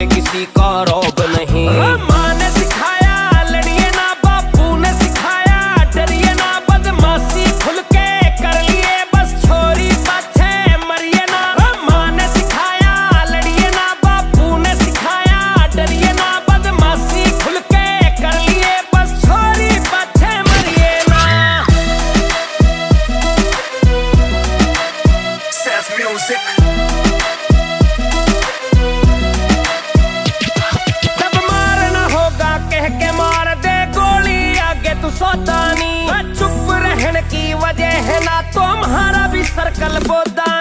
किसी का रौब नहीं। माँ ने सिखाया लड़िए ना, बापू ने सिखाया डरिए ना, बदमाशी खुल के कर लिए बस छोरी पाछे मरिए ना। माँ ने सिखाया लड़िए ना, बापू ने सिखाया डरिए ना, बदमाशी खुल के कर लिए बस छोरी पाछे मरिए ना। Sass Music। सोता नहीं चुप रहने की वजह है ना, तुम्हारा भी सर्कल बोदा